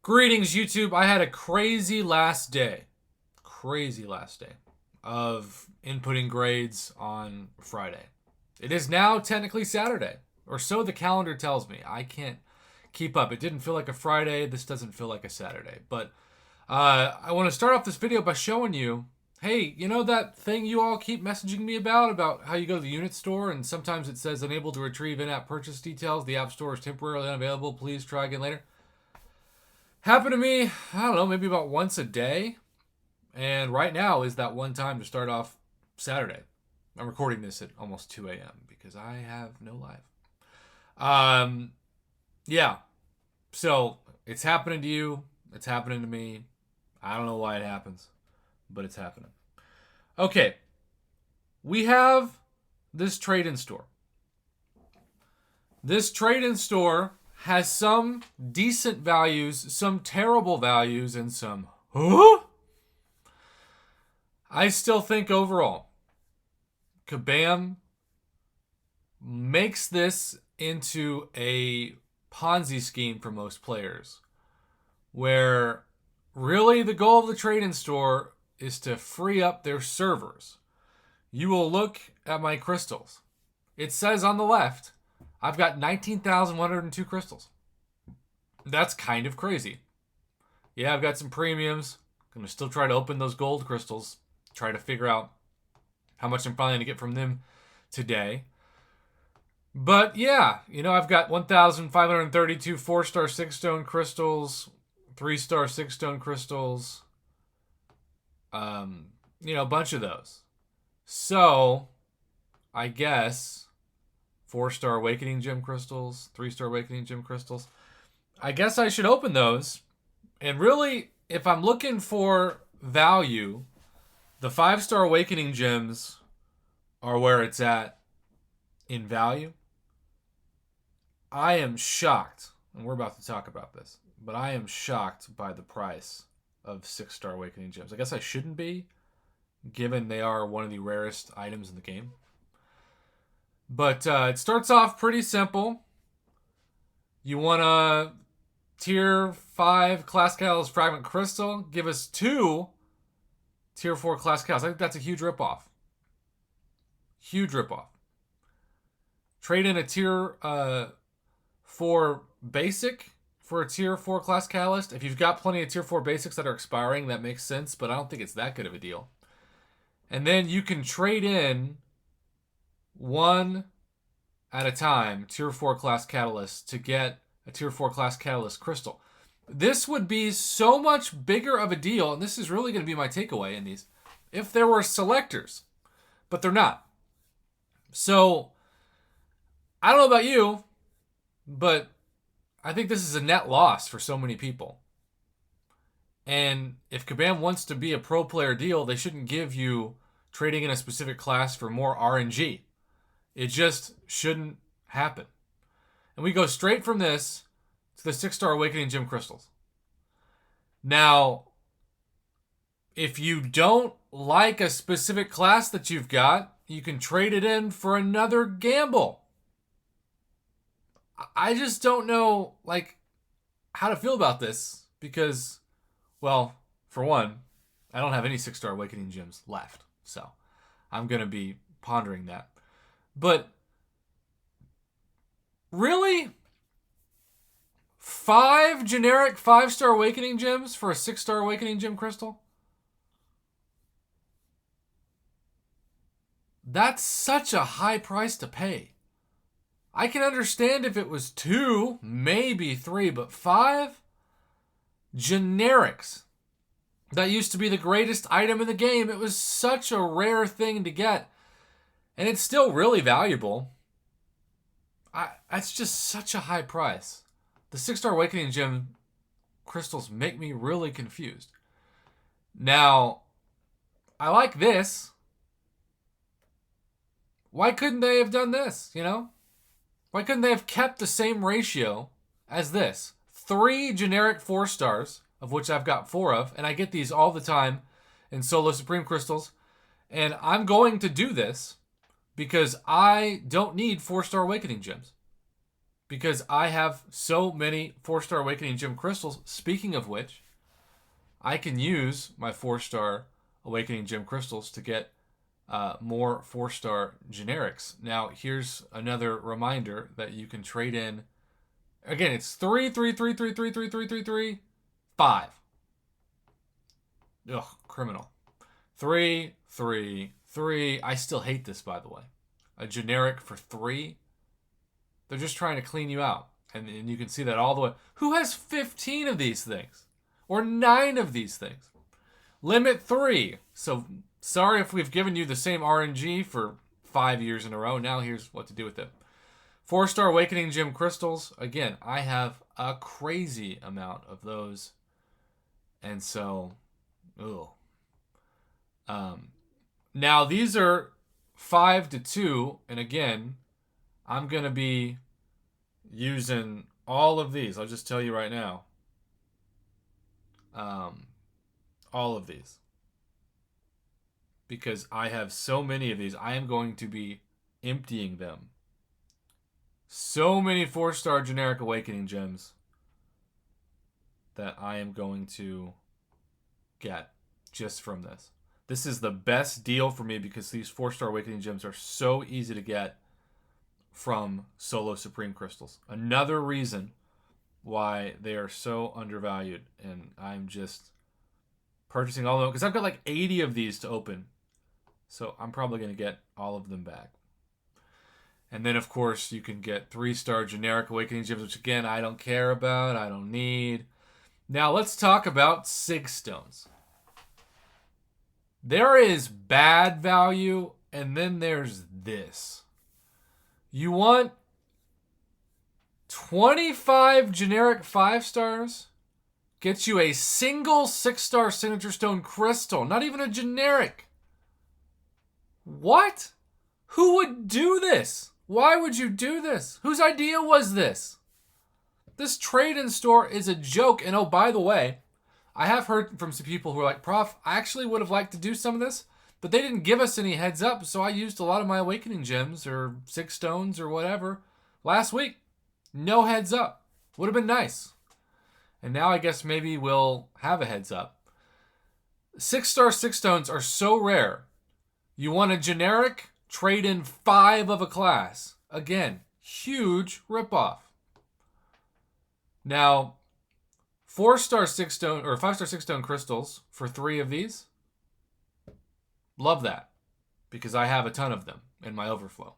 Greetings, YouTube. I had a crazy last day. Crazy last day of inputting grades on Friday. It is now technically Saturday, or so the calendar tells me. I can't keep up. It didn't feel like a Friday. This doesn't feel like a Saturday. But I want to start off this video by showing you, hey, you know that thing you all keep messaging me about how you go to the unit store and sometimes it says unable to retrieve in-app purchase details. The app store is temporarily unavailable. Please try again later. Happened to me, I don't know, maybe about once a day. And right now is that one time to start off Saturday. I'm recording this at almost 2 a.m. because I have no life. Yeah. So it's happening to you. It's happening to me. I don't know why it happens, but it's happening. Okay. We have this trade-in store. This trade-in store has some decent values, some terrible values, and some, huh? I still think overall, Kabam makes this into a Ponzi scheme for most players, where really the goal of the trade-in store is to free up their servers. You will look at my crystals. It says on the left, I've got 19,102 crystals. That's kind of crazy. Yeah, I've got some premiums. I'm going to still try to open those gold crystals. Try to figure out how much I'm finally going to get from them today. But yeah, I've got 1,532 4-star 6-stone crystals, 3-star 6-stone crystals. A bunch of those. So, I guess 4-star Awakening Gem crystals, 3-star Awakening Gem crystals. I guess I should open those. And really, if I'm looking for value, the 5-star Awakening Gems are where it's at in value. I am shocked, and we're about to talk about this, but I am shocked by the price of 6-star Awakening Gems. I guess I shouldn't be, given they are one of the rarest items in the game. But it starts off pretty simple. You want a tier 5 Class Catalyst Fragment Crystal. Give us 2 tier 4 Class Catalyst. I think that's a huge ripoff. Huge ripoff. Trade in a tier 4 Basic for a tier 4 Class Catalyst. If you've got plenty of tier 4 Basics that are expiring, that makes sense, but I don't think it's that good of a deal. And then you can trade in one at a time, tier 4 Class Catalyst, to get a tier 4 Class Catalyst crystal. This would be so much bigger of a deal, and this is really going to be my takeaway in these, if there were selectors. But they're not. So, I don't know about you, but I think this is a net loss for so many people. And if Kabam wants to be a pro player deal, they shouldn't give you trading in a specific class for more RNG. It just shouldn't happen. And we go straight from this to the 6-star Awakening Gem crystals. Now, if you don't like a specific class that you've got, you can trade it in for another gamble. I just don't know, how to feel about this because, well, for one, I don't have any 6-star Awakening Gems left. So, I'm going to be pondering that. But really? 5 generic 5-star Awakening Gems for a 6-star Awakening Gem crystal? That's such a high price to pay. I can understand if it was 2, maybe 3, but 5? Generics. That used to be the greatest item in the game. It was such a rare thing to get. And it's still really valuable. That's just such a high price. The 6-star Awakening Gem crystals make me really confused. Now, I like this. Why couldn't they have done this, Why couldn't they have kept the same ratio as this? 3 generic 4 stars, of which I've got 4 of, and I get these all the time in Solo Supreme Crystals. And I'm going to do this because I don't need 4-star Awakening Gems. because I have so many 4-star Awakening Gem crystals. Speaking of which, I can use my 4-star Awakening Gem crystals to get more 4-star generics. Now, here's another reminder that you can trade in. Again, it's 3, 3, 3, 3, 3, 3, 3, 3, 3, 5. Ugh, criminal. 3, 3, 3. I still hate this, by the way. A generic for 3. They're just trying to clean you out. And you can see that all the way. Who has 15 of these things? Or 9 of these things? Limit 3. So, sorry if we've given you the same RNG for 5 years in a row. Now here's what to do with it. 4-star Awakening Gem crystals. Again, I have a crazy amount of those. And so, ugh. Now these are 5 to 2. And again, I'm going to be using all of these. I'll just tell you right now. All of these. Because I have so many of these, I am going to be emptying them. So many 4-star generic Awakening Gems that I am going to get just from this. This is the best deal for me because these 4-star Awakening Gems are so easy to get from Solo Supreme Crystals. Another reason why they are so undervalued. And I'm just purchasing all of them because I've got like 80 of these to open. So I'm probably going to get all of them back. And then, of course, you can get 3-star generic Awakening Gems, which, again, I don't care about. I don't need. Now, let's talk about Sig Stones. There is bad value, and then there's this. You want 25 generic 5-stars? Gets you a single 6-star Signature Stone Crystal. Not even a generic. What? Who would do this? Why would you do this? Whose idea was this? This trade-in store is a joke. And oh, by the way, I have heard from some people who are like, Prof, I actually would have liked to do some of this, but they didn't give us any heads up, so I used a lot of my Awakening Gems or 6 stones or whatever last week. No heads up. Would have been nice. And now I guess maybe we'll have a heads up. 6-star 6 stones are so rare. You want a generic? Trade in 5 of a class. Again, huge ripoff. Now, 4-star 6 stone or 5-star 6 stone crystals for 3 of these. Love that because I have a ton of them in my overflow.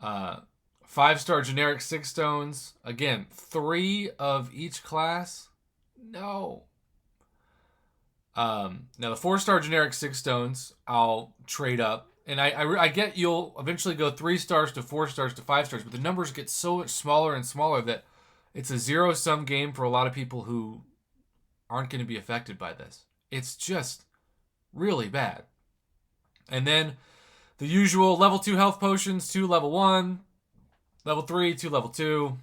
5-star generic 6 stones. Again, 3 of each class. No. Now the 4-star generic 6 stones, I'll trade up. And I get you'll eventually go 3 stars to 4 stars to 5 stars, but the numbers get so much smaller and smaller that it's a zero-sum game for a lot of people who aren't going to be affected by this. It's just really bad. And then the usual level 2 health potions, 2 level 1, level 3, 2 level 2,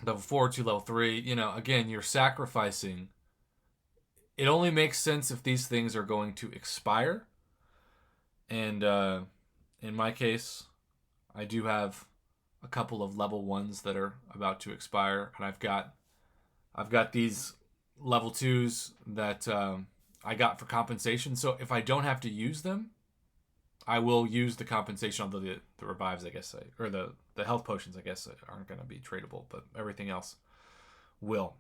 level 4, 2 level 3. You know, again, you're sacrificing. It only makes sense if these things are going to expire. And in my case, I do have a couple of level 1s that are about to expire, and I've got these level 2s that I got for compensation. So if I don't have to use them, I will use the compensation, although the revives, I guess, or the health potions, I guess, aren't going to be tradable, but everything else will.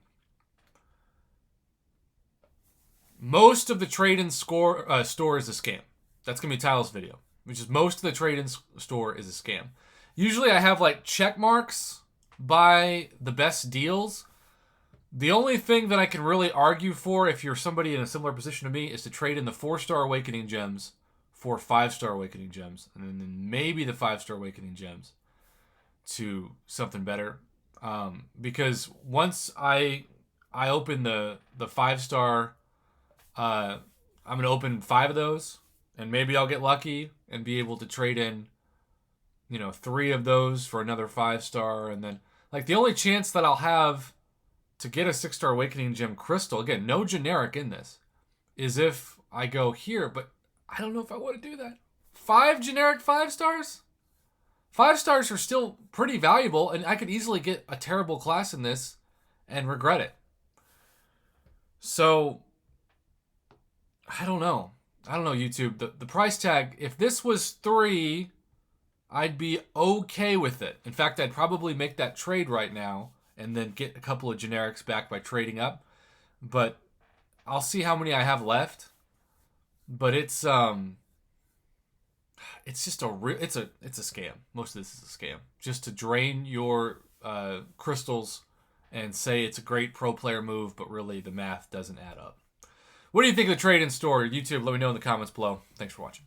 Most of the trade-in store is a scam. That's going to be Tyler's video, which is most of the trade-in store is a scam. Usually I have like check marks by the best deals. The only thing that I can really argue for if you're somebody in a similar position to me is to trade in the 4-star Awakening Gems for 5-star Awakening Gems. And then maybe the 5-star Awakening Gems to something better. Because once I open the 5-star, I'm going to open 5 of those. And maybe I'll get lucky and be able to trade in, 3 of those for another 5-star. And then, like, the only chance that I'll have to get a 6-star Awakening Gem crystal, again, no generic in this, is if I go here. But I don't know if I want to do that. 5 generic 5 stars? 5 stars are still pretty valuable, and I could easily get a terrible class in this and regret it. So, I don't know. YouTube. The price tag, if this was 3, I'd be okay with it. In fact, I'd probably make that trade right now and then get a couple of generics back by trading up. But I'll see how many I have left. But it's just it's a scam. Most of this is a scam. Just to drain your crystals and say it's a great pro player move, but really the math doesn't add up. What do you think of the trade in store? YouTube, let me know in the comments below. Thanks for watching.